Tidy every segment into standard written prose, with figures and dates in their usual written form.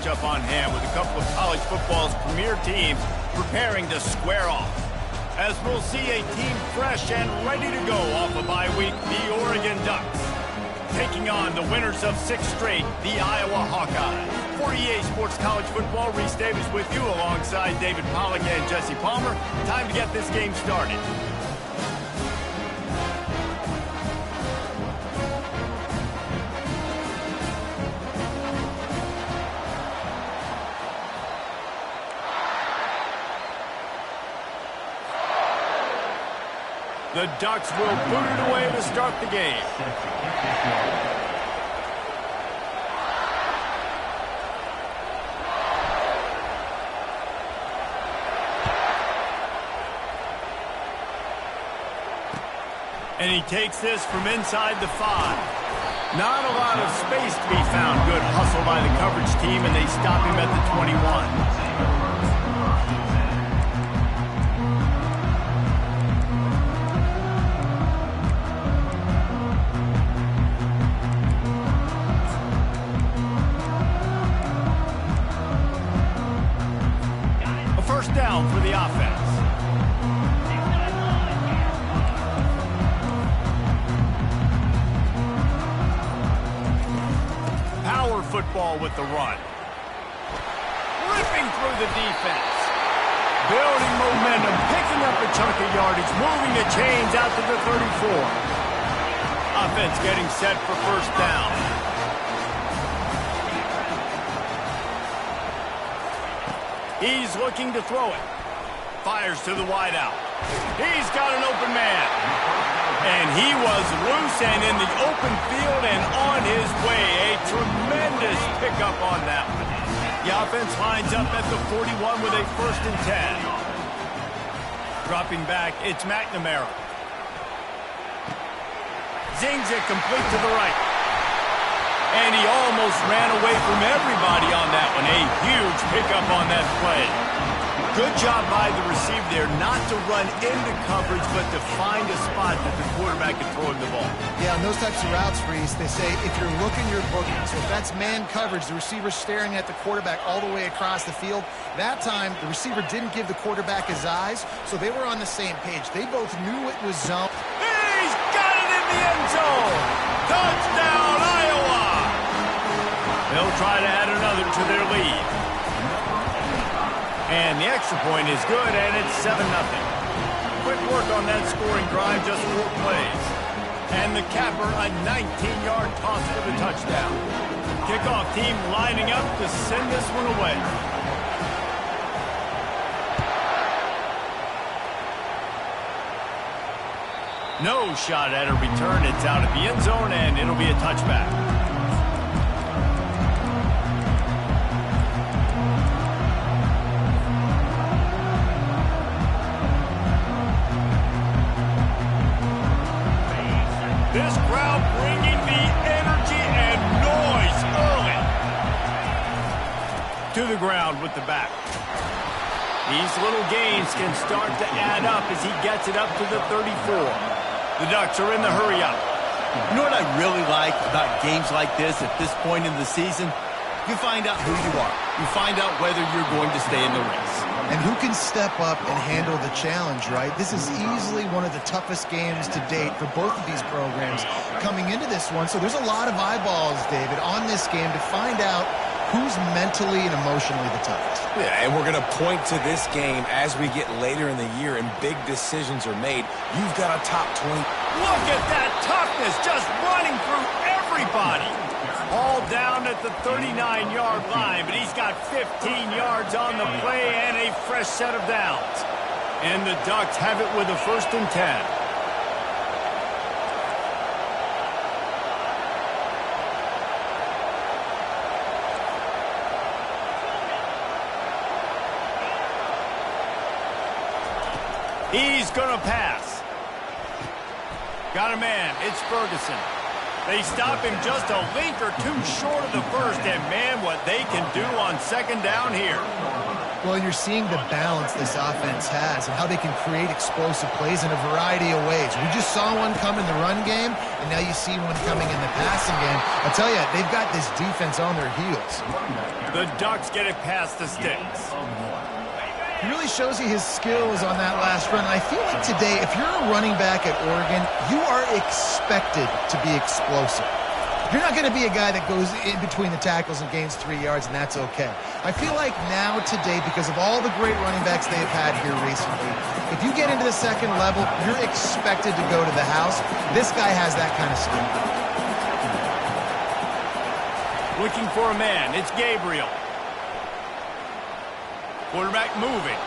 matchup on hand with a couple of college football's premier teams preparing to square off. As we'll see a team fresh and ready to go off a bye week, the Oregon Ducks, taking on the winners of 6 straight, the Iowa Hawkeyes. For EA Sports College Football, Reese Davis with you alongside David Pollack and Jesse Palmer. Time to get this game started. The Ducks will boot it away to start the game. And he takes this from inside the 5. Not a lot of space to be found. Good hustle by the coverage team, and they stop him at the 21. Down for the offense. Power football with the run. Ripping through the defense. Building momentum, picking up a chunk of yardage, moving the chains out to the 34. Offense getting set for first down. He's looking to throw it. Fires to the wideout. He's got an open man. And he was loose and in the open field and on his way. A tremendous pickup on that one. The offense lines up at the 41 with a 1st and 10. Dropping back, it's McNamara. Zings it complete to the right. And he almost ran away from everybody on that one. A huge pickup on that play. Good job by the receiver there not to run into coverage, but to find a spot that the quarterback can throw him the ball. Yeah, on those types of routes, Reese, they say if you're looking, you're booking. So if that's man coverage, the receiver's staring at the quarterback all the way across the field. That time, the receiver didn't give the quarterback his eyes, so they were on the same page. They both knew it was zone. He's got it in the end zone! Touchdown, Iowa! They'll try to add another to their lead. And the extra point is good, and it's 7-0. Quick work on that scoring drive, just 4 plays. And the capper, a 19-yard toss for the touchdown. Kickoff team lining up to send this one away. No shot at a return. It's out of the end zone, and it'll be a touchback. This crowd bringing the energy and noise early. To the ground with the back. These little gains can start to add up as he gets it up to the 34. The Ducks are in the hurry up. You know what I really like about games like this at this point in the season? You find out who you are. You find out whether you're going to stay in the race. And who can step up and handle the challenge, right? This is easily one of the toughest games to date for both of these programs coming into this one. So there's a lot of eyeballs, David, on this game to find out who's mentally and emotionally the toughest. Yeah, and we're going to point to this game as we get later in the year and big decisions are made. You've got a top 20. Look at that toughness just running through everybody. All down at the 39-yard line, but he's got 15 yards on the play and a fresh set of downs. And the Ducks have it with a 1st and 10. He's going to pass. Got a man. It's Ferguson. They stop him just a link or two short of the first, and man, what they can do on second down here. Well, you're seeing the balance this offense has and how they can create explosive plays in a variety of ways. We just saw one come in the run game, and now you see one coming in the passing game. I'll tell you, they've got this defense on their heels. The Ducks get it past the sticks. He really shows you his skills on that last run. I feel like today, if you're a running back at Oregon, you are expected to be explosive. You're not going to be a guy that goes in between the tackles and gains 3 yards, and that's okay. I feel like now today, because of all the great running backs they've had here recently, if you get into the second level, you're expected to go to the house. This guy has that kind of skill. Looking for a man. It's Gabriel. Quarterback moving.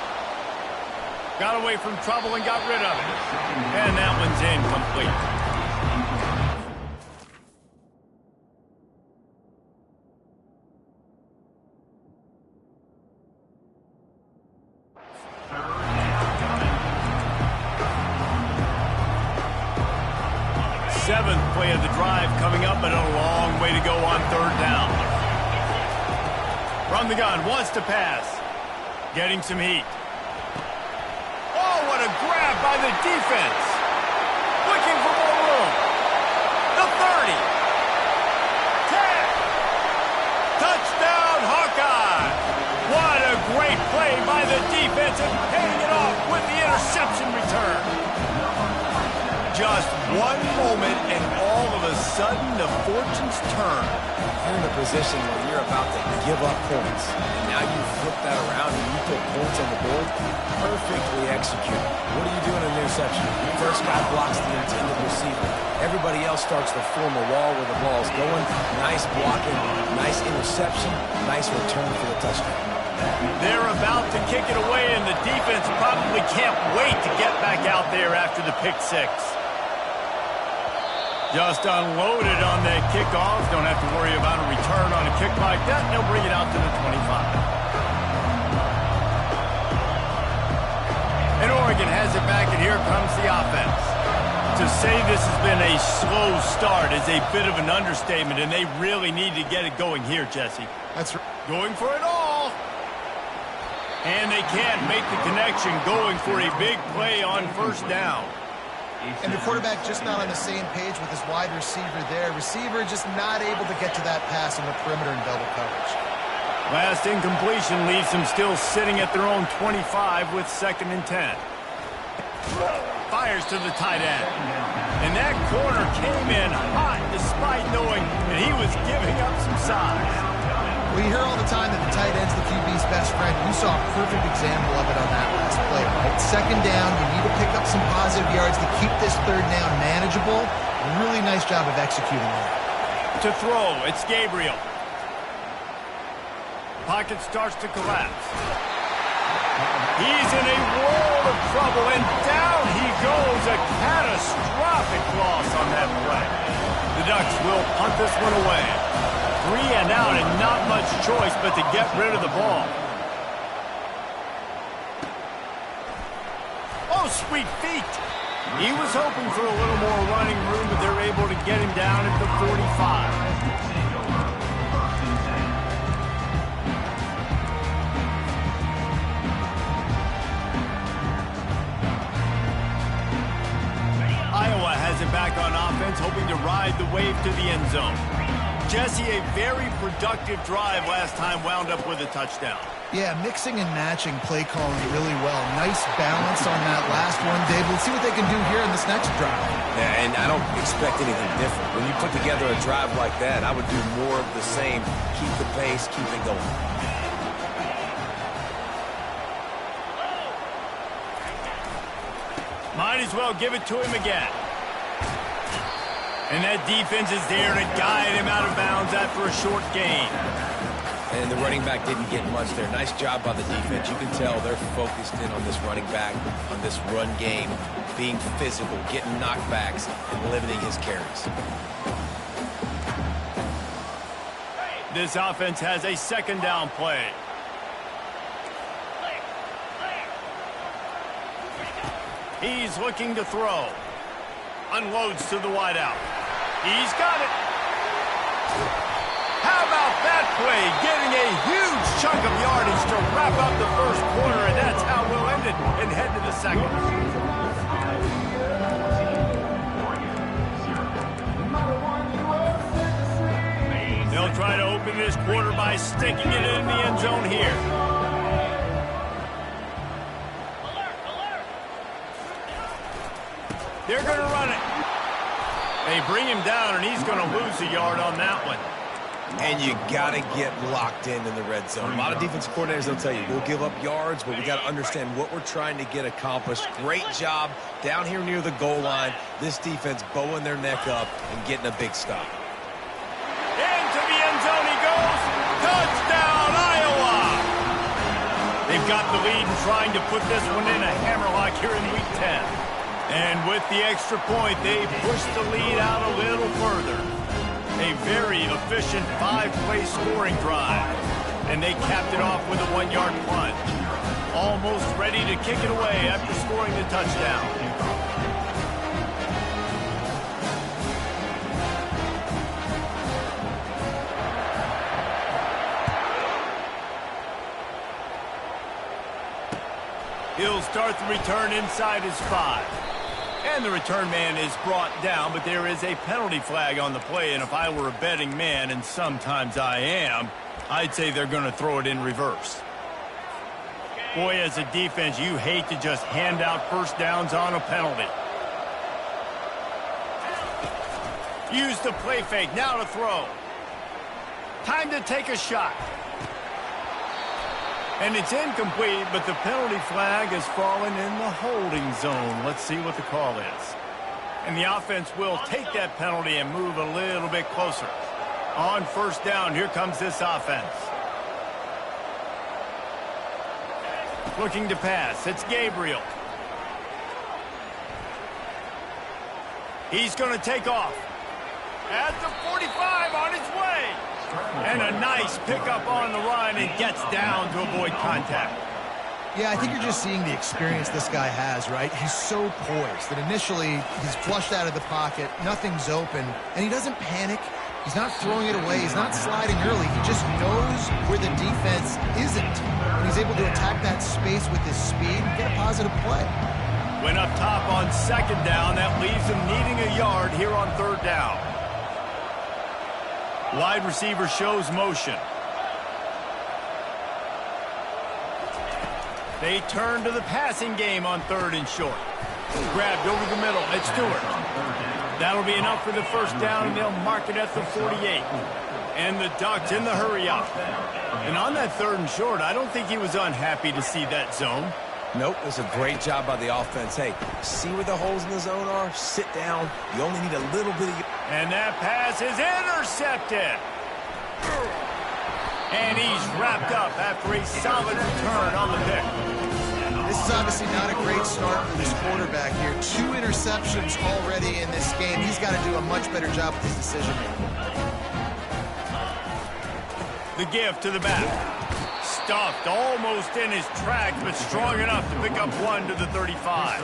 Got away from trouble and got rid of it. And that one's incomplete. Seventh play of the drive coming up, but a long way to go on third down. From the gun, wants to pass. Getting some heat. Oh, what a grab by the defense. Looking for more room. The 30. 10. Touchdown, Hawkeye. What a great play by the defense and paying it off with the interception return. Just one moment, and all of a sudden, the fortunes turn. You're in a position where you're about to give up points. And now you flip that around and you put points on the board. Perfectly executed. What do you do in an interception? First guy blocks the intended receiver. Everybody else starts to form a wall where the ball's going. Nice blocking, nice interception, nice return for the touchdown. They're about to kick it away, and the defense probably can't wait to get back out there after the pick six. Just unloaded on that kickoff. Don't have to worry about a return on a kick like that. They'll bring it out to the 25. And Oregon has it back, and here comes the offense. To say this has been a slow start is a bit of an understatement, and they really need to get it going here, Jesse. That's right. Going for it all. And they can't make the connection, going for a big play on first down. And the quarterback just not on the same page with his wide receiver there. Receiver just not able to get to that pass on the perimeter in double coverage. Last incompletion leaves them still sitting at their own 25 with 2nd and 10. Fires to the tight end. And that corner came in hot despite knowing that he was giving up some size. Well, you hear all the time that the tight end's the QB's best friend. You saw a perfect example of it on that last play, right? Second down, you need to pick up some positive yards to keep this third down manageable. Really nice job of executing that. To throw, it's Gabriel. Pocket starts to collapse. He's in a world of trouble, and down he goes. A catastrophic loss on that play. The Ducks will punt this one away. 3 and out, and not much choice but to get rid of the ball. Oh, sweet feet. He was hoping for a little more running room, but they're able to get him down at the 45. Iowa has it back on offense, hoping to ride the wave to the end zone. Jesse, a very productive drive last time wound up with a touchdown. Yeah, mixing and matching play calling really well. Nice balance on that last one, Dave. Let's see what they can do here in this next drive. Yeah, and I don't expect anything different. When you put together a drive like that, I would do more of the same. Keep the pace, keep it going. Might as well give it to him again. And that defense is there to guide him out of bounds after a short gain. And the running back didn't get much there. Nice job by the defense. You can tell they're focused in on this running back, on this run game, being physical, getting knockbacks, and limiting his carries. This offense has a 2nd down play. He's looking to throw. Unloads to the wideout. He's got it. How about that play? Getting a huge chunk wrap up the first quarter, and that's how we'll end it and head to the second. They'll try to open this quarter by sticking it in the end zone here. They're going to run it. They bring him down, and he's going to lose a yard on that one. And you got to get locked in the red zone. A lot of defensive coordinators will tell you, we'll give up yards, but we got to understand what we're trying to get accomplished. Great job down here near the goal line. This defense bowing their neck up and getting a big stop. Into the end zone he goes. Touchdown, Iowa! They've got the lead and trying to put this one in a hammerlock here in Week 10. And with the extra point, they push the lead out a little further. A very efficient 5-play scoring drive. And they capped it off with a 1-yard plunge. Almost ready to kick it away after scoring the touchdown. He'll start the return inside his 5. And the return man is brought down, but there is a penalty flag on the play, and if I were a betting man, and sometimes I am, I'd say they're going to throw it in reverse. Boy, as a defense, you hate to just hand out first downs on a penalty. Use the play fake, now to throw. Time to take a shot. And it's incomplete, but the penalty flag has fallen in the holding zone. Let's see what the call is. And the offense will take that penalty and move a little bit closer. On first down, here comes this offense. Looking to pass, it's Gabriel. He's going to take off. At the 45 on his way. And a nice pickup on the run and gets down to avoid contact. Yeah, I think you're just seeing the experience this guy has, right? He's so poised that initially he's flushed out of the pocket, nothing's open, and he doesn't panic. He's not throwing it away. He's not sliding early. He just knows where the defense isn't. And he's able to attack that space with his speed and get a positive play. Went up top on second down. That leaves him needing a yard here on third down. Wide receiver shows motion. They turn to the passing game on third and short. Grabbed over the middle. It's Stewart. That'll be enough for the first down, and they'll mark it at the 48. And the Ducks in the hurry up. And on that third and short, I don't think he was unhappy to see that zone. Nope, it was a great job by the offense. Hey, see where the holes in the zone are? Sit down. You only need a little bit of... And that pass is intercepted. And he's wrapped up after a solid return on the pick. This is obviously not a great start for this quarterback here. 2 interceptions already in this game. He's got to do a much better job with his decision-making. The give to the back. Stuffed almost in his tracks, but strong enough to pick up 1 to the 35.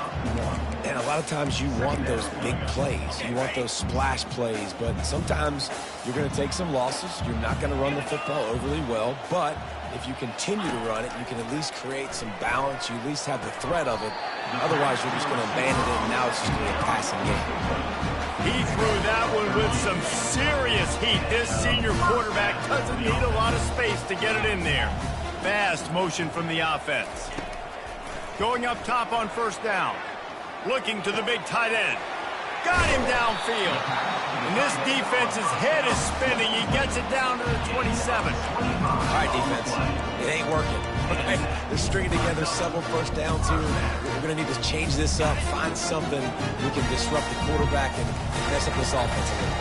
And a lot of times you want those big plays. You want those splash plays, but sometimes you're going to take some losses. You're not going to run the football overly well, but if you continue to run it, you can at least create some balance. You at least have the threat of it. Otherwise, you're just going to abandon it, and now it's just going to be a passing game. He threw that one with some serious heat. This senior quarterback doesn't need a lot of space to get it in there. Fast motion from the offense. Going up top on first down. Looking to the big tight end. Got him downfield. And this defense's head is spinning. He gets it down to the 27. All right, defense. It ain't working. Right? They're stringing together several first downs here. We're going to need to change this up, find something we can disrupt the quarterback and mess up this offense a little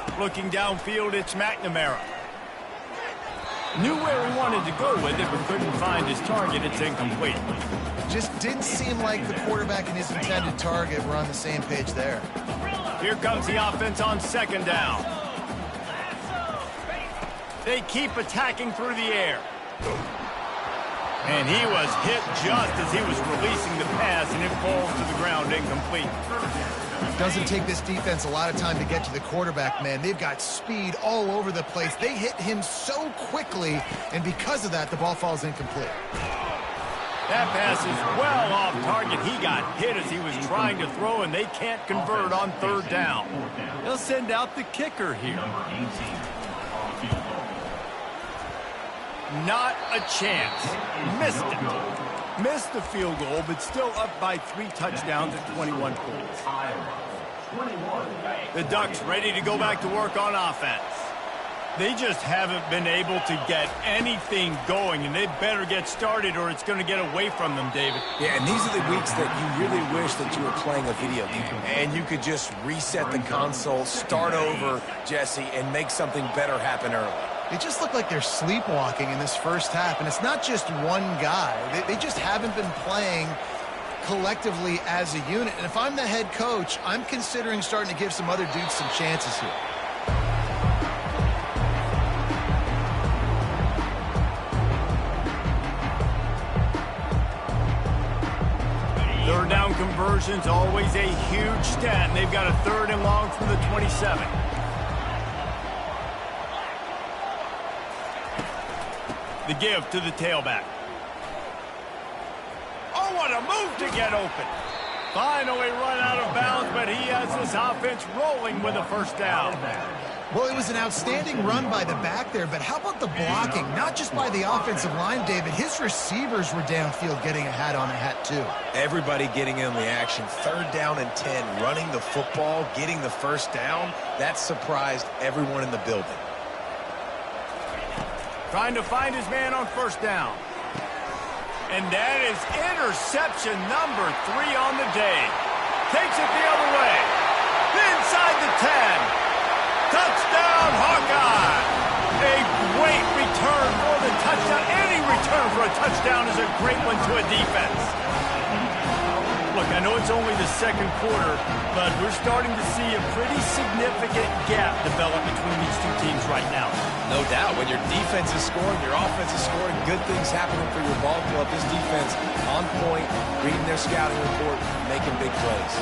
bit. Looking downfield, it's McNamara. Knew where he wanted to go with it, but couldn't find his target. It's incomplete. Just didn't seem like the quarterback and his intended target were on the same page there. Here comes the offense on second down. They keep attacking through the air. And he was hit just as he was releasing the pass, and it falls to the ground incomplete. Doesn't take this defense a lot of time to get to the quarterback, man. They've got speed all over the place. They hit him so quickly, and because of that, the ball falls incomplete. That pass is well off target. He got hit as he was trying to throw, and they can't convert on third down. They'll send out the kicker here. Not a chance. Missed it. Missed the field goal, but still up by 3 touchdowns at 21 points. The Ducks ready to go back to work on offense. They just haven't been able to get anything going, and they better get started or it's going to get away from them, David. Yeah, and these are the weeks that you really wish that you were playing a video game and you could just reset the console, start over, Jesse, and make something better happen early. They just look like they're sleepwalking in this first half, and it's not just one guy. They just haven't been playing collectively as a unit. And if I'm the head coach, I'm considering starting to give some other dudes some chances here. Third down conversion's always a huge stat, and they've got a 3rd and long from the 27. The give to the tailback. Oh, what a move to get open. Finally run out of bounds, but he has this offense rolling with a first down. Well, it was an outstanding run by the back there, but how about the blocking? Not just by the offensive line, David. His receivers were downfield getting a hat on a hat, too. Everybody getting in the action. 3rd down and 10, running the football, getting the first down. That surprised everyone in the building. Trying to find his man on first down. And that is interception number 3 on the day. Takes it the other way. Inside the 10. Touchdown, Hawkeye! A great return for the touchdown. Any return for a touchdown is a great one to a defense. Look, I know it's only the 2nd quarter, but we're starting to see a pretty significant gap develop between these two teams right now. No doubt. When your defense is scoring, your offense is scoring, good things happening for your ball club. This defense on point, reading their scouting report, making big plays.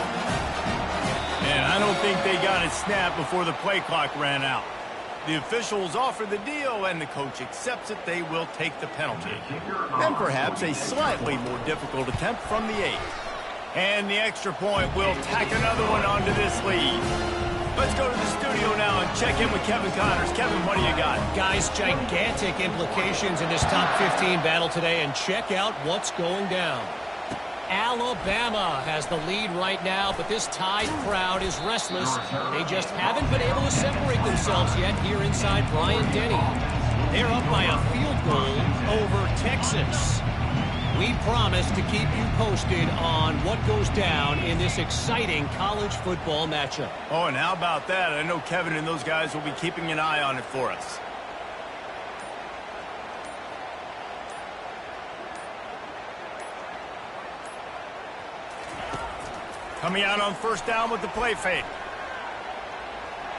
And I don't think they got it snapped before the play clock ran out. The officials offer the deal, and the coach accepts it. They will take the penalty. And perhaps a slightly more difficult attempt from the 8. And the extra point will tack another one onto this lead. Let's go to the studio now and check in with Kevin Connors. Kevin, what do you got? Guys, gigantic implications in this top 15 battle today, and check out what's going down. Alabama has the lead right now, but this Tide crowd is restless. They just haven't been able to separate themselves yet here inside Bryant-Denny. They're up by a field goal over Texas. We promise to keep you posted on what goes down in this exciting college football matchup. Oh, and how about that? I know Kevin and those guys will be keeping an eye on it for us. Coming out on first down with the play fake.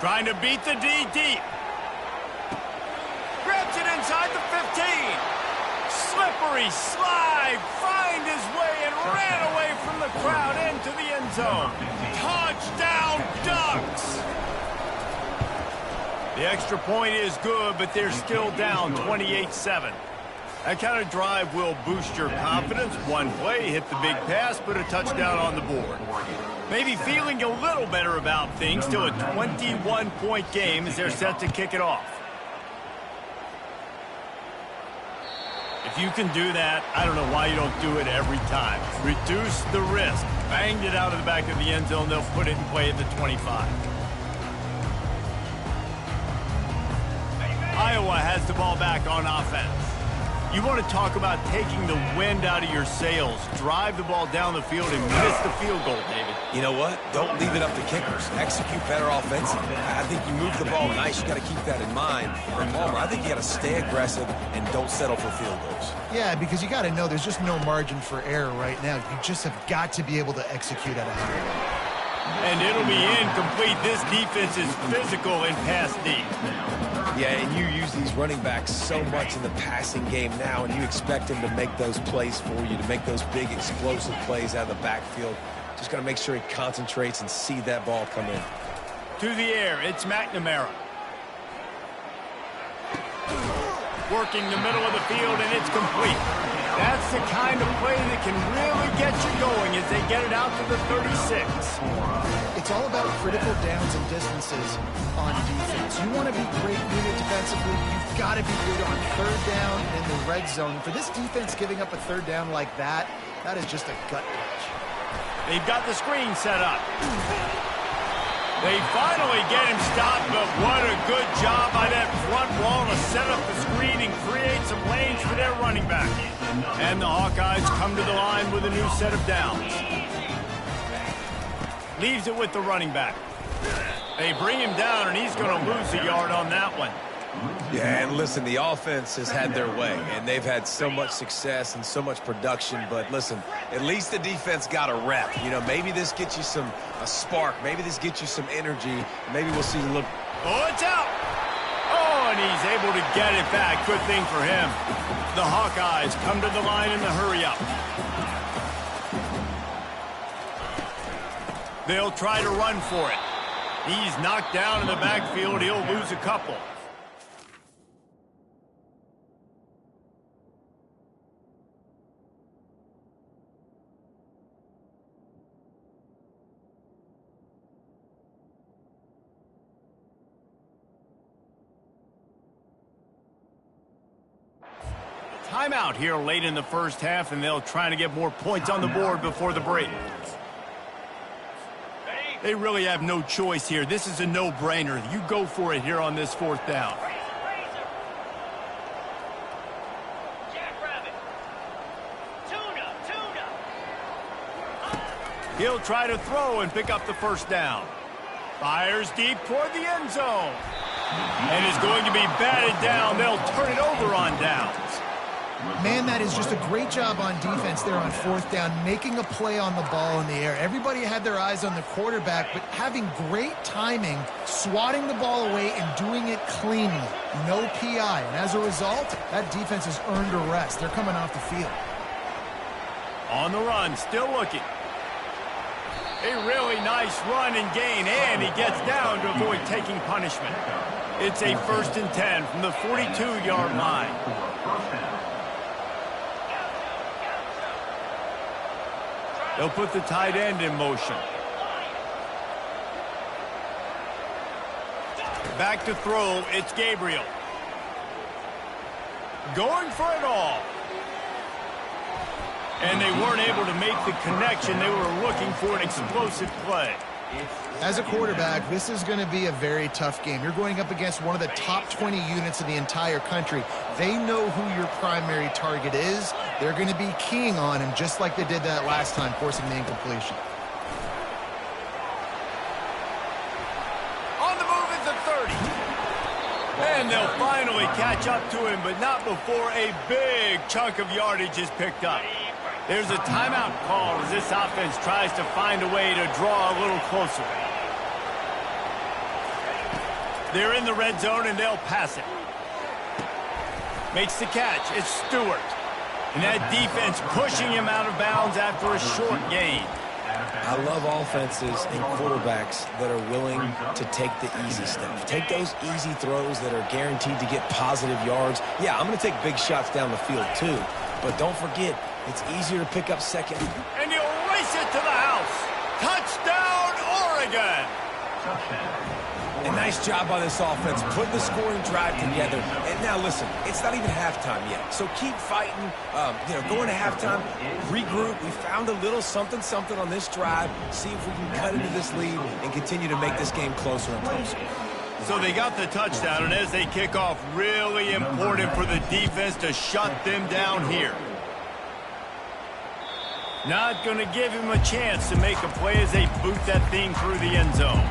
Trying to beat the D deep. Grabs it inside the 15. Slippery slide. Find his way and ran away from the crowd into the end zone. Touchdown, Ducks. The extra point is good, but they're still down 28-7. That kind of drive will boost your confidence. One play, hit the big pass, put a touchdown on the board. Maybe feeling a little better about things. Still a 21-point game as they're set to kick it off. If you can do that, I don't know why you don't do it every time. Reduce the risk. Banged it out of the back of the end zone. They'll put it in play at the 25. Iowa has the ball back on offense. You want to talk about taking the wind out of your sails. Drive the ball down the field and miss the field goal, David. You know what? Don't leave it up to kickers. Execute better offensively. I think you move the ball nice. You got to keep that in mind. And Palmer, I think you got to stay aggressive and don't settle for field goals. Yeah, because you got to know there's just no margin for error right now. You just have got to be able to execute at a high level. And it'll be incomplete. This defense is physical and pass deep. Yeah, and you use these running backs so much in the passing game now, and you expect them to make those plays for you, to make those big explosive plays out of the backfield. Just got to make sure he concentrates and see that ball come in. To the air, it's McNamara. Working the middle of the field, and it's complete. That's the kind of play that can really get you going as they get it out to the 36. It's all about critical downs and distances on defense. You want to be great unit defensively, you've got to be good on third down in the red zone. For this defense giving up a third down like that, that is just a gut punch. They've got the screen set up. They finally get him stopped, but what a good job by that front wall to set up the screen and create some lanes for their running back. And the Hawkeyes come to the line with a new set of downs. Leaves it with the running back. They bring him down, and he's going to lose a yard on that one. Yeah, and listen, the offense has had their way, and they've had so much success and so much production. But listen, at least the defense got a rep. You know, maybe this gets you a spark. Maybe this gets you some energy. Maybe we'll see a little. Oh, it's out. Oh, and he's able to get it back. Good thing for him. The Hawkeyes come to the line in the hurry-up. They'll try to run for it. He's knocked down in the backfield. He'll lose a couple. Timeout here late in the first half, and they'll try to get more points on the board before the break. They really have no choice here. This is a no-brainer. You go for it here on this fourth down. He'll try to throw and pick up the first down. Fires deep toward the end zone. And is going to be batted down. They'll turn it over on downs. Man, that is just a great job on defense there on fourth down, making a play on the ball in the air. Everybody had their eyes on the quarterback, but having great timing, swatting the ball away and doing it cleanly. No PI. And as a result, that defense has earned a rest. They're coming off the field. On the run, still looking. A really nice run and gain, and he gets down to avoid taking punishment. It's a 1st and 10 from the 42-yard line. They'll put the tight end in motion. Back to throw, it's Gabriel. Going for it all. And they weren't able to make the connection. They were looking for an explosive play. As a quarterback, this is going to be a very tough game. You're going up against one of the top 20 units in the entire country. They know who your primary target is. They're going to be keying on him just like they did that last time, forcing the incompletion. On the move at the 30. And they'll finally catch up to him, but not before a big chunk of yardage is picked up. There's a timeout call as this offense tries to find a way to draw a little closer. They're in the red zone, and they'll pass it. Makes the catch. It's Stewart. And that defense pushing him out of bounds after a short gain. I love offenses and quarterbacks that are willing to take the easy stuff. Take those easy throws that are guaranteed to get positive yards. Yeah, I'm going to take big shots down the field too. But don't forget, it's easier to pick up second. And he'll race it to the house. Touchdown, Oregon. A nice job by this offense, putting the scoring drive together. And now listen, it's not even halftime yet. So keep fighting, going to halftime, regroup. We found a little something on this drive. See if we can cut into this lead and continue to make this game closer and closer. So they got the touchdown, and as they kick off, really important for the defense to shut them down here. Not going to give him a chance to make a play as they boot that thing through the end zone.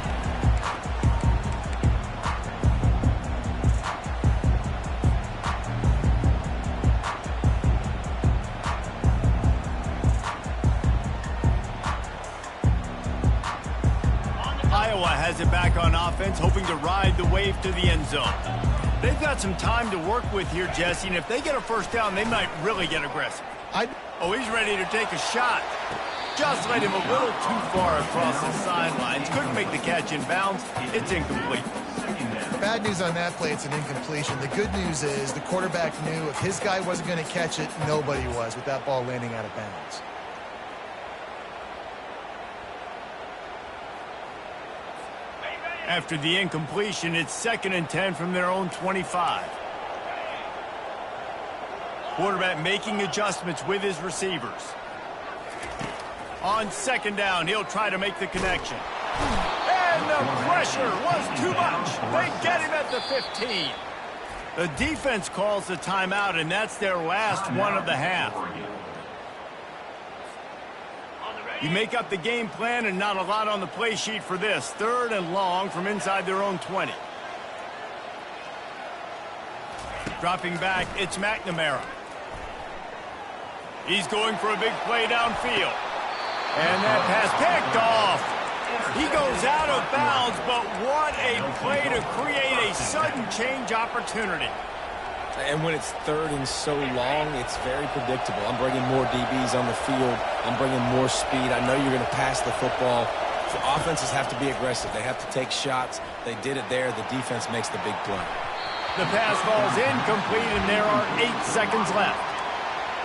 Iowa has it back on offense, hoping to ride the wave to the end zone. They've got some time to work with here, Jesse, and if they get a first down, they might really get aggressive. Oh, he's ready to take a shot. Just led him a little too far across the sidelines. Couldn't make the catch in bounds. It's incomplete. Bad news on that play, it's an incompletion. The good news is the quarterback knew if his guy wasn't going to catch it, nobody was with that ball landing out of bounds. After the incompletion, it's 2nd and 10 from their own 25. Quarterback making adjustments with his receivers. On 2nd down, he'll try to make the connection. And the pressure was too much. They get him at the 15. The defense calls the timeout, and that's their last one of the half. You make up the game plan and not a lot on the play sheet for this. 3rd and long from inside their own 20. Dropping back, it's McNamara. He's going for a big play downfield. And that pass picked off. He goes out of bounds, but what a play to create a sudden change opportunity. And when it's 3rd and so long, it's very predictable. I'm bringing more DBs on the field. I'm bringing more speed. I know you're going to pass the football. So offenses have to be aggressive. They have to take shots. They did it there. The defense makes the big play. The pass falls incomplete, and there are 8 seconds left.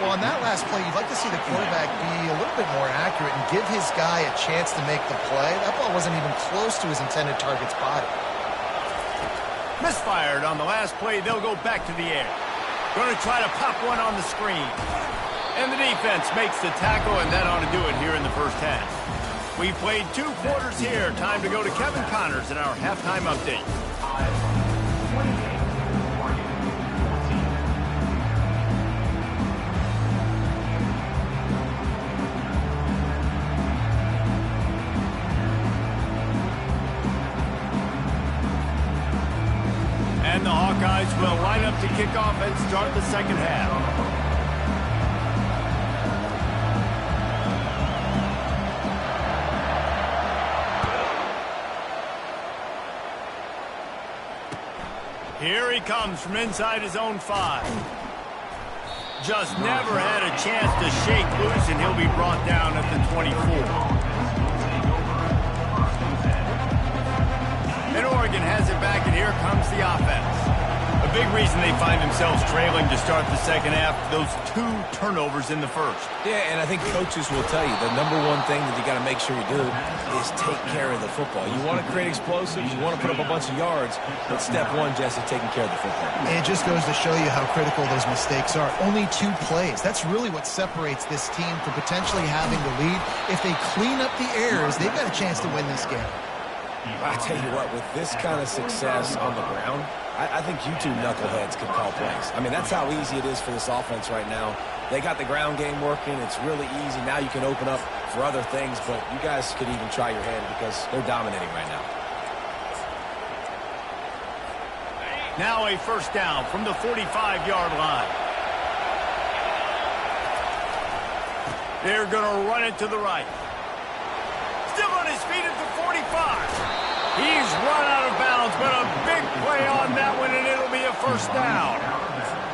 Well, on that last play, you'd like to see the quarterback be a little bit more accurate and give his guy a chance to make the play. That ball wasn't even close to his intended target's body. Misfired on the last play. They'll go back to the air. Going to try to pop one on the screen. And the defense makes the tackle, and that ought to do it here in the first half. We played 2 quarters here. Time to go to Kevin Connors in our halftime update. And the Hawkeyes will line up to kick off and start the second half. Here he comes from inside his own 5. Just never had a chance to shake loose, and he'll be brought down at the 24. And Oregon has it back, and here comes the offense. A big reason they find themselves trailing to start the second half, those 2 turnovers in the first. Yeah, and I think coaches will tell you the number one thing that you got to make sure you do is take care of the football. You want to create explosives, you want to put up a bunch of yards, but step 1, Jesse, taking care of the football. And it just goes to show you how critical those mistakes are. Only 2 plays. That's really what separates this team from potentially having the lead. If they clean up the errors, they've got a chance to win this game. I tell you what, with this kind of success on the ground, I think you 2 knuckleheads can call plays. I mean, that's how easy it is for this offense right now. They got the ground game working. It's really easy. Now you can open up for other things, but you guys could even try your hand because they're dominating right now. Now a first down from the 45-yard line. They're going to run it to the right. Still on his feet at the 45. He's run out of bounds, but a big play on that one, and it'll be a first down.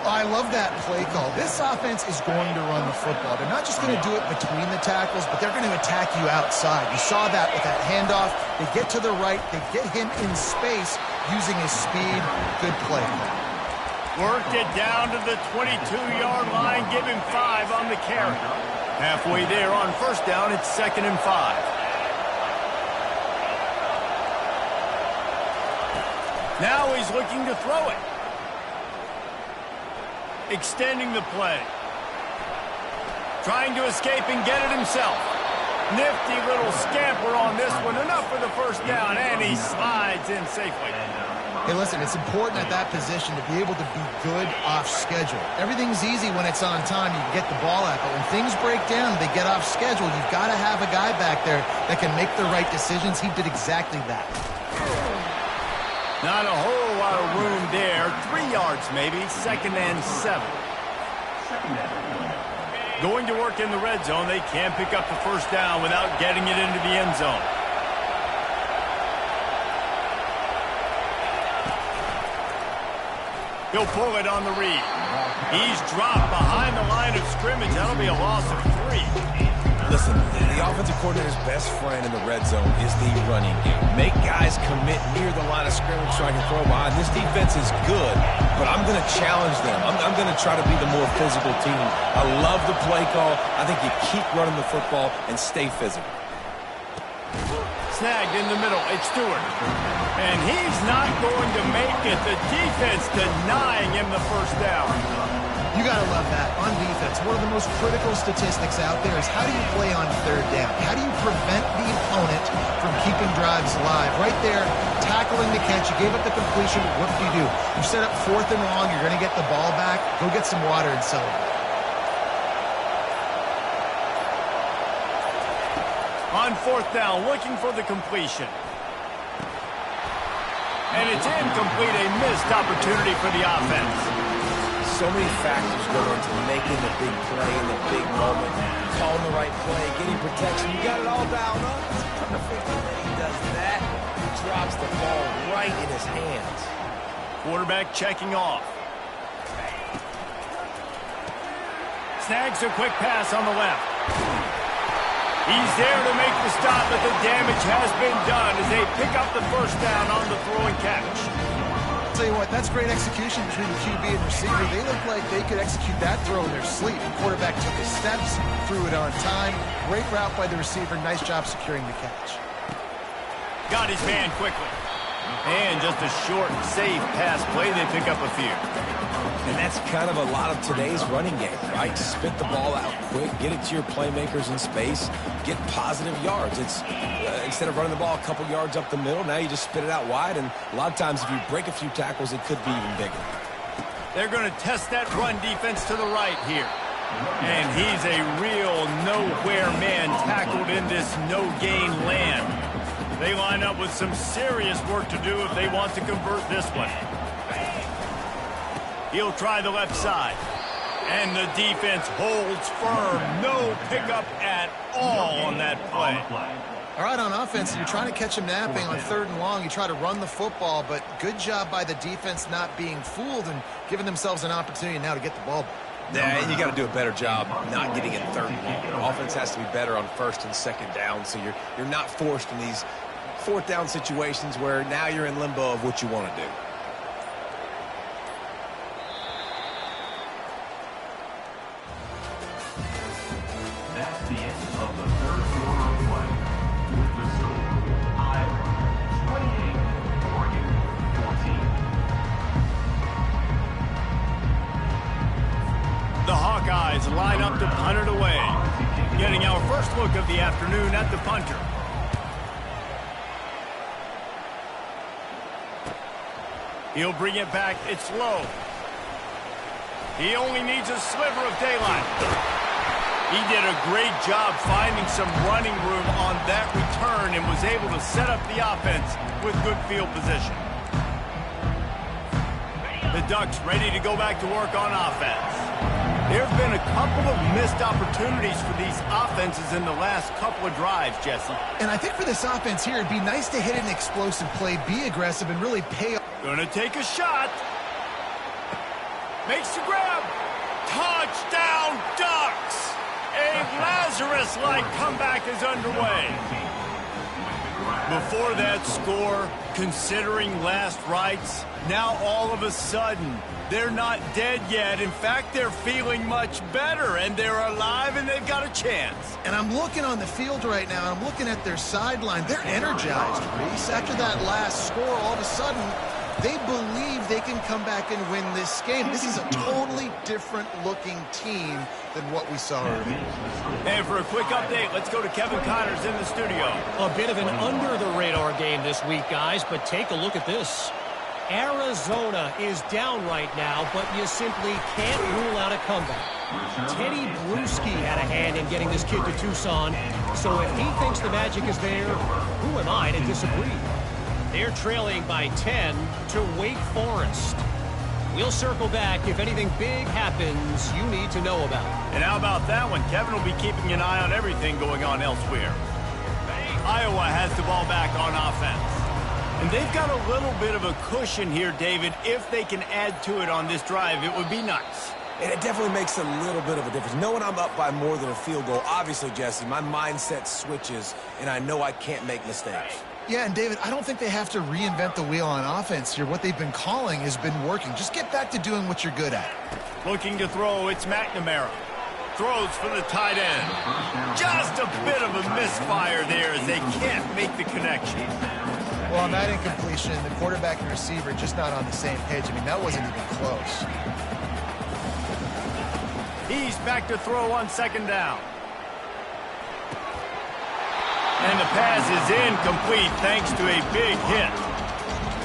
I love that play call. This offense is going to run the football. They're not just going to do it between the tackles, but they're going to attack you outside. You saw that with that handoff. They get to the right. They get him in space using his speed. Good play. Worked it down to the 22-yard line. Give him 5 on the carry. Halfway there on first down, it's 2nd and 5. Now he's looking to throw it. Extending the play. Trying to escape and get it himself. Nifty little scamper on this one. Enough for the first down, and he slides in safely. Hey, listen, it's important at that position to be able to be good off schedule. Everything's easy when it's on time. You can get the ball out, but when things break down, they get off schedule. You've got to have a guy back there that can make the right decisions. He did exactly that. Not a whole lot of room there. 3 yards maybe. 2nd and 7. Going to work in the red zone. They can't pick up the first down without getting it into the end zone. He'll pull it on the read. He's dropped behind the line of scrimmage. That'll be a loss of 3. Listen, the offensive coordinator's best friend in the red zone is the running game. Make guys commit near the line of scrimmage so I can throw behind. This defense is good, but I'm going to challenge them. I'm going to try to be the more physical team. I love the play call. I think you keep running the football and stay physical. Snagged in the middle, it's Stewart. And he's not going to make it. The defense denying him the first down. You got to love that. On defense, one of the most critical statistics out there is how do you play on third down? How do you prevent the opponent from keeping drives alive? Right there, tackling the catch. You gave up the completion. What do? You set up 4th and long. You're going to get the ball back. Go get some water and celebrate. On 4th down, looking for the completion. And it's incomplete, a missed opportunity for the offense. So many factors go into making the big play in the big moment. Calling the right play, getting protection. You got it all dialed up. It's perfect. And then he does that. He drops the ball right in his hands. Quarterback checking off. Snags a quick pass on the left. He's there to make the stop, but the damage has been done as they pick up the first down on the throw and catch. Tell you what, that's great execution between the QB and receiver. They look like they could execute that throw in their sleep. The quarterback took his steps, threw it on time. Great route by the receiver. Nice job securing the catch. Got his man quickly. And just a short, safe pass play. They pick up a few. And that's kind of a lot of today's running game, right? Spit the ball out quick, get it to your playmakers in space, get positive yards. It's instead of running the ball a couple yards up the middle, now you just spit it out wide, and a lot of times if you break a few tackles, it could be even bigger. They're going to test that run defense to the right here. And he's a real nowhere man tackled in this no-gain land. They line up with some serious work to do if they want to convert this one. He'll try the left side. And the defense holds firm. No pickup at all on that play. All right, on offense, you're trying to catch him napping on 3rd and long. You try to run the football, but good job by the defense not being fooled and giving themselves an opportunity now to get the ball back. Yeah, and you got to do a better job not getting it 3rd and long. Offense has to be better on 1st and 2nd down, so you're not forced in these 4th down situations where now you're in limbo of what you want to do. That's the end of the 3rd quarter of play. With the score, Iowa 28, Oregon 14. The Hawkeyes line up to punt it away. Getting our first look of the afternoon at the punter. He'll bring it back. It's low. He only needs a sliver of daylight. He did a great job finding some running room on that return and was able to set up the offense with good field position. The Ducks ready to go back to work on offense. There have been a couple of missed opportunities for these offenses in the last couple of drives, Jesse. And I think for this offense here, it'd be nice to hit an explosive play, be aggressive, and really pay off. Gonna take a shot. Makes the grab. Touchdown, Ducks! A Lazarus-like comeback is underway. Before that score, considering last rites, now all of a sudden, they're not dead yet. In fact, they're feeling much better, and they're alive, and they've got a chance. And I'm looking on the field right now, and I'm looking at their sideline. They're energized, Reese. After that last score, all of a sudden, they believe they can come back and win this game. This is a totally different-looking team than what we saw earlier. And for a quick update, let's go to Kevin Connors in the studio. A bit of an under-the-radar game this week, guys, but take a look at this. Arizona is down right now, but you simply can't rule out a comeback. Teddy Bruschi had a hand in getting this kid to Tucson, so if he thinks the magic is there, who am I to disagree? They're trailing by 10 to Wake Forest. We'll circle back if anything big happens you need to know about. And how about that one? Kevin will be keeping an eye on everything going on elsewhere. Iowa has the ball back on offense. And they've got a little bit of a cushion here, David. If they can add to it on this drive, it would be nice. And it definitely makes a little bit of a difference. Knowing I'm up by more than a field goal, obviously, Jesse, my mindset switches, and I know I can't make mistakes. Yeah, and David, I don't think they have to reinvent the wheel on offense here. What they've been calling has been working. Just get back to doing what you're good at. Looking to throw, it's McNamara. Throws for the tight end. Just a bit of a misfire there as they can't make the connection. Well, on that incompletion, the quarterback and receiver just not on the same page. I mean, that wasn't even close. He's back to throw on second down. And the pass is incomplete thanks to a big hit.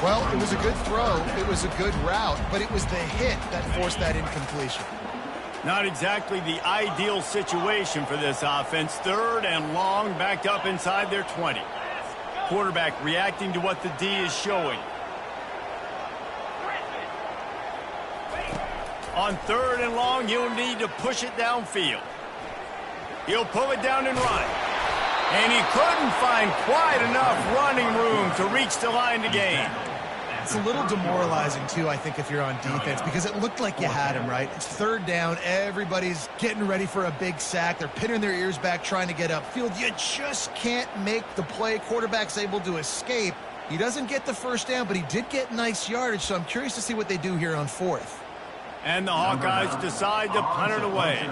Well, it was a good throw. It was a good route, but it was the hit that forced that incompletion. Not exactly the ideal situation for this offense. Third and long, backed up inside their 20. Quarterback reacting to what the D is showing. On third and long, he'll need to push it downfield. He'll pull it down and run. And he couldn't find quite enough running room to reach the line to gain. It's a little demoralizing, too, I think, if you're on defense, because it looked like you had him, right? It's third down. Everybody's getting ready for a big sack. They're pinning their ears back, trying to get upfield. You just can't make the play. Quarterback's able to escape. He doesn't get the first down, but he did get nice yardage, so I'm curious to see what they do here on fourth. And the Hawkeyes decide to punt it away.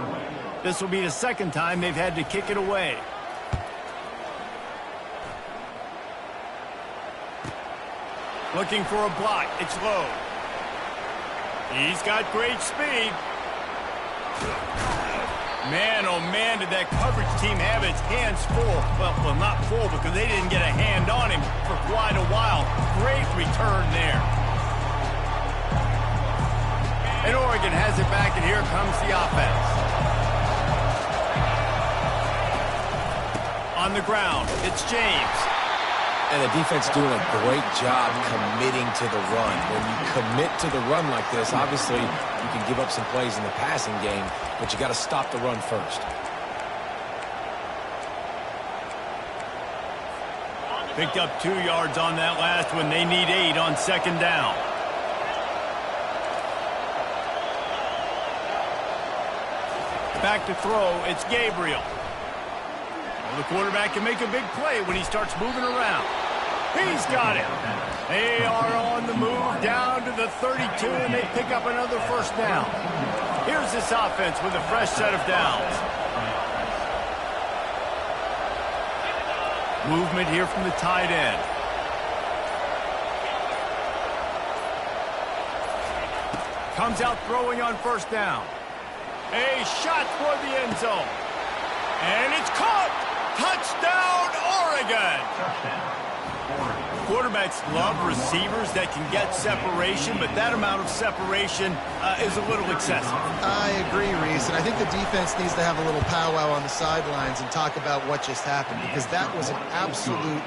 This will be the second time they've had to kick it away. Looking for a block. It's low. He's got great speed. Man, oh man, did that coverage team have its hands full. Well, not full because they didn't get a hand on him for quite a while. Great return there. And Oregon has it back, and here comes the offense. On the ground, it's James. And the defense doing a great job committing to the run. When you commit to the run like this, obviously you can give up some plays in the passing game, but you got to stop the run first. Picked up 2 yards on that last one. They need 8 on second down. Back to throw, it's Gabriel. Well, the quarterback can make a big play when he starts moving around. He's got it. They are on the move down to the 32, and they pick up another first down. Here's this offense with a fresh set of downs. Movement here from the tight end. Comes out throwing on first down. A shot toward the end zone. And it's caught. Touchdown, Oregon. Quarterbacks love receivers that can get separation, but that amount of separation is a little excessive. I agree, Reese, and I think the defense needs to have a little powwow on the sidelines and talk about what just happened, because that was an absolute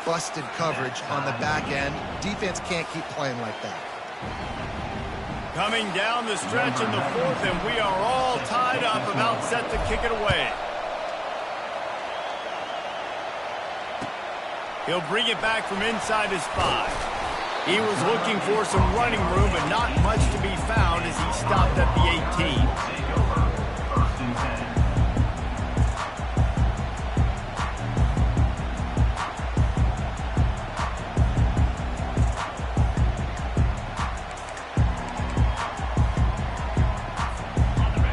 busted coverage on the back end. Defense can't keep playing like that. Coming down the stretch in the fourth, and we are all tied up, about set to kick it away. He'll bring it back from inside his 5. He was looking for some running room, but not much to be found as he stopped at the 18. First and 10.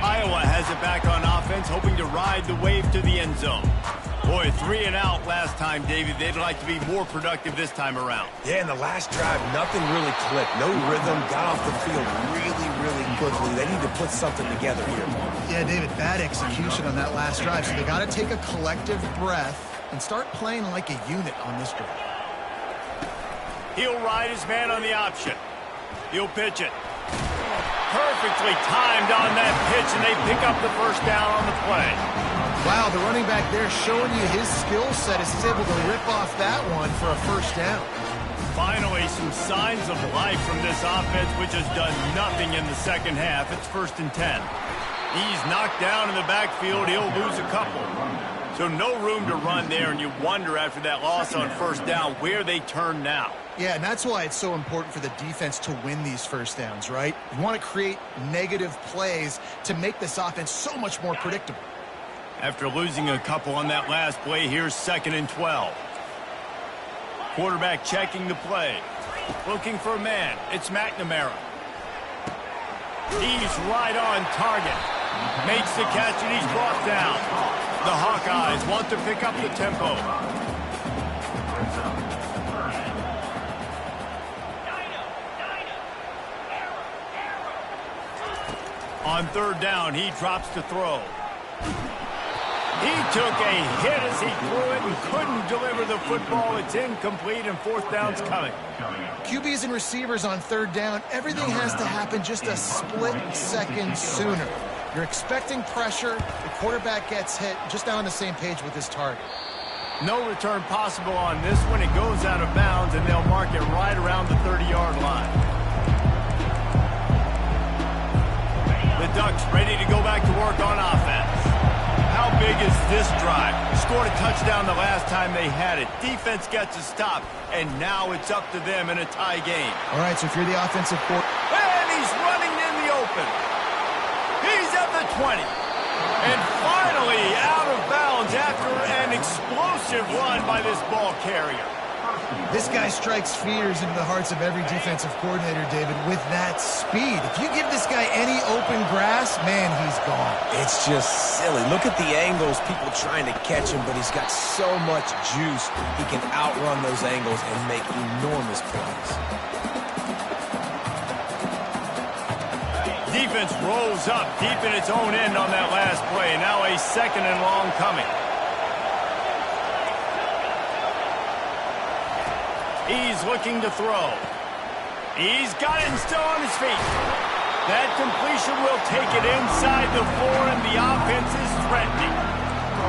Iowa has it back on offense, hoping to ride the wave to the end zone. Boy, 3 and out last time, David. They'd like to be more productive this time around. Yeah, in the last drive, nothing really clicked. No rhythm, got off the field really quickly. They need to put something together here. Yeah, David, bad execution on that last drive, so they got to take a collective breath and start playing like a unit on this drive. He'll ride his man on the option. He'll pitch it. Perfectly timed on that pitch, and they pick up the first down on the play. Wow, the running back there showing you his skill set as he's able to rip off that one for a first down. Finally, some signs of life from this offense, which has done nothing in the second half. It's 1st and 10. He's knocked down in the backfield. He'll lose a couple. So no room to run there, and you wonder after that loss on first down where they turn now. Yeah, and that's why it's so important for the defense to win these first downs, right? You want to create negative plays to make this offense so much more predictable. After losing a couple on that last play, here's 2nd and 12. Quarterback checking the play. Looking for a man. It's McNamara. He's right on target. Makes the catch, and he's brought down. The Hawkeyes want to pick up the tempo. On 3rd down, he drops to throw. He took a hit as he threw it and couldn't deliver the football. It's incomplete, and 4th down's coming. QBs and receivers on 3rd down, everything has to happen just a split second sooner. You're expecting pressure, the quarterback gets hit, just now on the same page with his target. No return possible on this one. It goes out of bounds, and they'll mark it right around the 30-yard line. The Ducks ready to go back to work on offense. How big is this drive? Scored a touchdown the last time they had it. Defense gets a stop, and now it's up to them in a tie game. All right, so if you're the offensive coordinator. And he's running in the open. He's at the 20. And finally out of bounds after an explosive run by this ball carrier. This guy strikes fears into the hearts of every defensive coordinator, David, with that speed. If you give this guy any open grass, man, he's gone. It's just silly. Look at the angles, people trying to catch him, but he's got so much juice. He can outrun those angles and make enormous plays. Defense rolls up deep in its own end on that last play. Now a 2nd and long coming. He's looking to throw. He's got it and still on his feet. That completion will take it inside the 4, and the offense is threatening.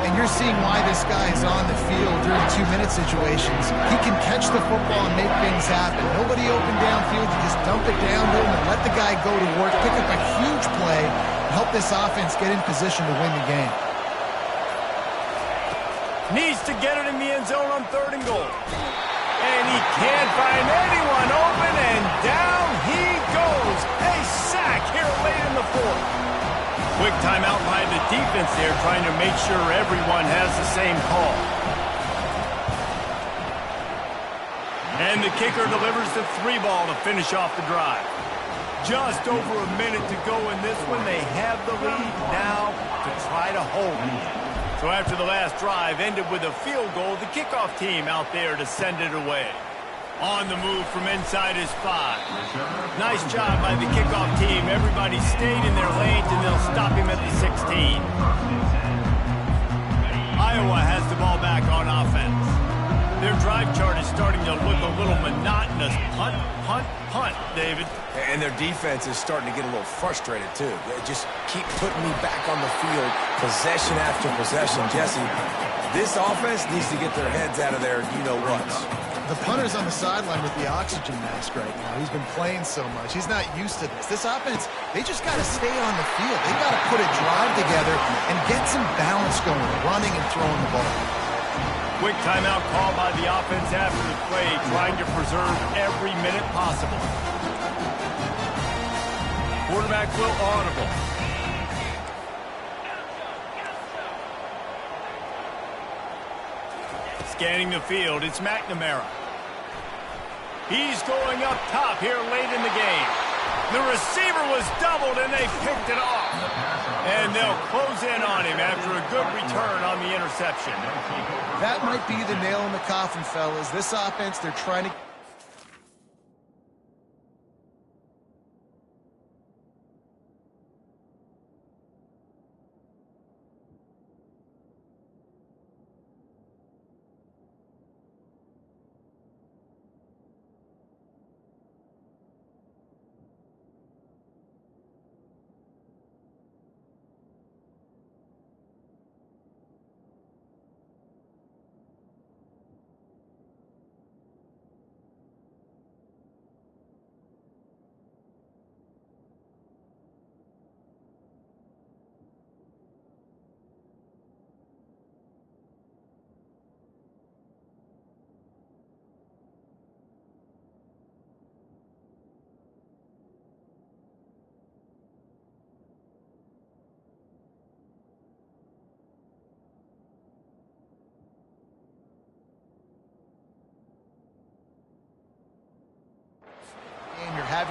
And you're seeing why this guy is on the field during 2-minute situations. He can catch the football and make things happen. Nobody open downfield. You just dump it down to him and let the guy go to work, pick up a huge play, and help this offense get in position to win the game. Needs to get it in the end zone on 3rd and goal. And he can't find anyone open, and down he goes. A sack here late in the 4th. Quick timeout by the defense there, trying to make sure everyone has the same call. And the kicker delivers the 3 ball to finish off the drive. Just over a minute to go in this one. They have the lead now to try to hold it. So after the last drive ended with a field goal, the kickoff team out there to send it away. On the move from inside his 5. Nice job by the kickoff team. Everybody stayed in their lanes, and they'll stop him at the 16. Iowa has the ball back on offense. Their drive chart is starting to look a little monotonous. Punt, punt, punt, David. And their defense is starting to get a little frustrated, too. They just keep putting me back on the field, possession after possession. Jesse, this offense needs to get their heads out of their you-know-whats. The punter's on the sideline with the oxygen mask right now. He's been playing so much. He's not used to this. This offense, they just got to stay on the field. They got to put a drive together and get some balance going, running and throwing the ball. Quick timeout call by the offense after the play, trying to preserve every minute possible. Quarterback will audible. Scanning the field, it's McNamara. He's going up top here late in the game. The receiver was doubled, and they picked it off. And they'll close in on him after a good return on the interception. That might be the nail in the coffin, fellas. This offense, they're trying to...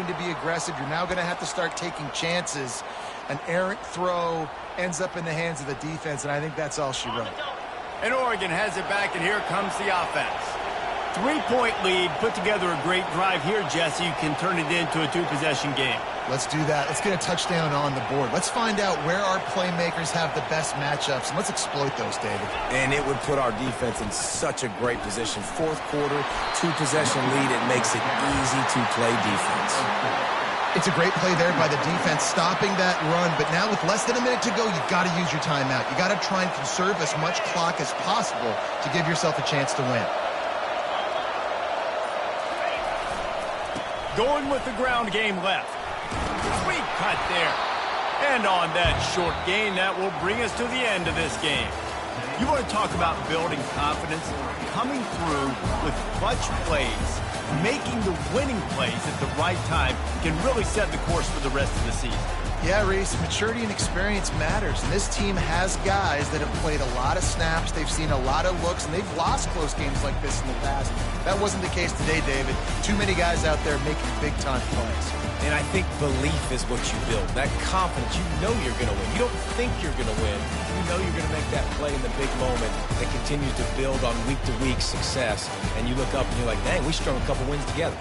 having to be aggressive. You're now going to have to start taking chances. An errant throw ends up in the hands of the defense, and I think that's all she wrote. And Oregon has it back, and here comes the offense. 3-point lead, put together a great drive here, Jesse. You can turn it into a 2-possession game. Let's do that. Let's get a touchdown on the board. Let's find out where our playmakers have the best matchups, and let's exploit those, David. And it would put our defense in such a great position. Fourth quarter, 2-possession lead. It makes it easy to play defense. It's a great play there by the defense, stopping that run. But now with less than a minute to go, you've got to use your timeout. You've got to try and conserve as much clock as possible to give yourself a chance to win. Going with the ground game left. Sweet cut there. And on that short gain, that will bring us to the end of this game. You want to talk about building confidence? Coming through with clutch plays, making the winning plays at the right time can really set the course for the rest of the season. Yeah, Reese, maturity and experience matters, and this team has guys that have played a lot of snaps, they've seen a lot of looks, and they've lost close games like this in the past. That wasn't the case today, David. Too many guys out there making big-time plays. And I think belief is what you build. That confidence, you know you're going to win. You don't think you're going to win. You know you're going to make that play in the big moment that continues to build on week-to-week success. And you look up and you're like, dang, we strung a couple wins together.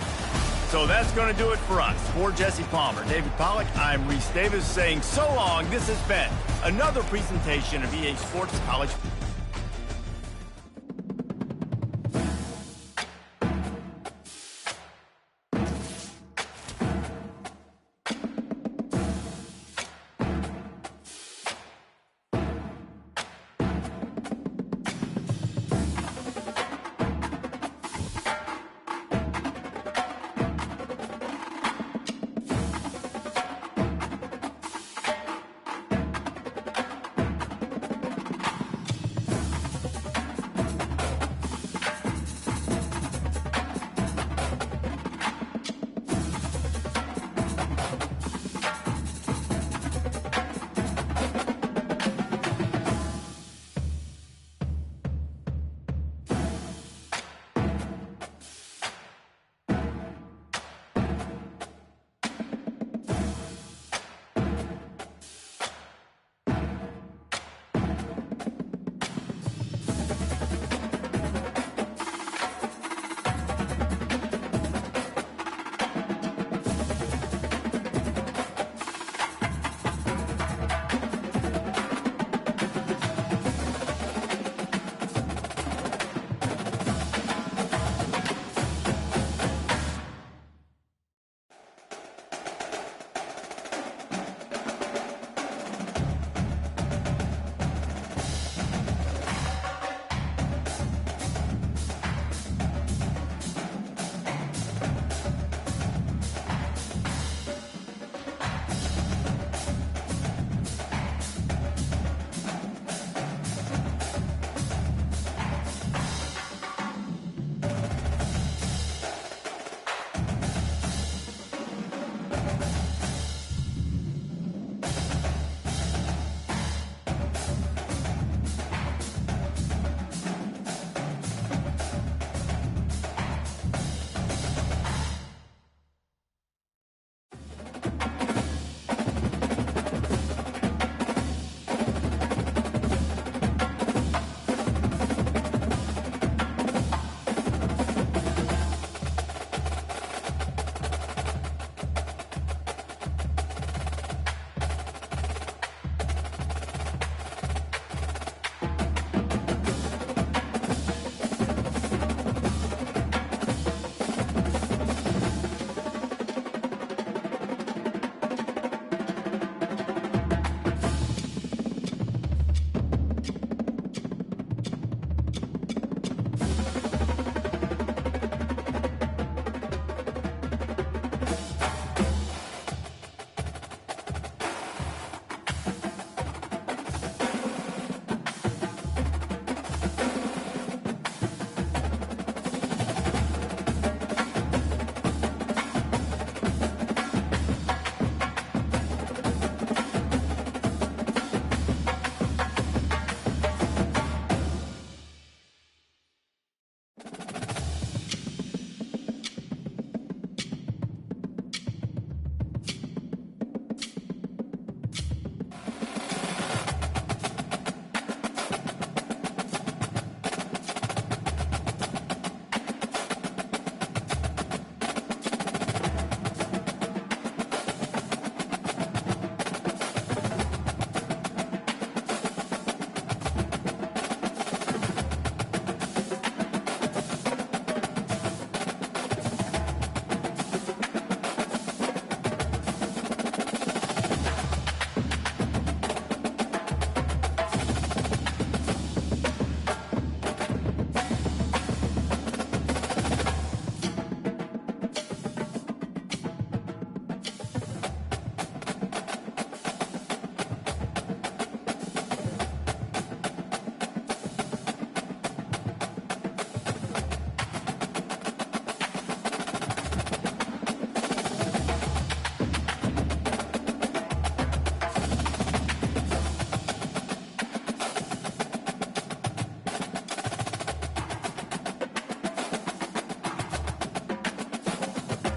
So that's going to do it for us. For Jesse Palmer, David Pollack, I'm Reese Davis saying so long. This has been another presentation of EA Sports College.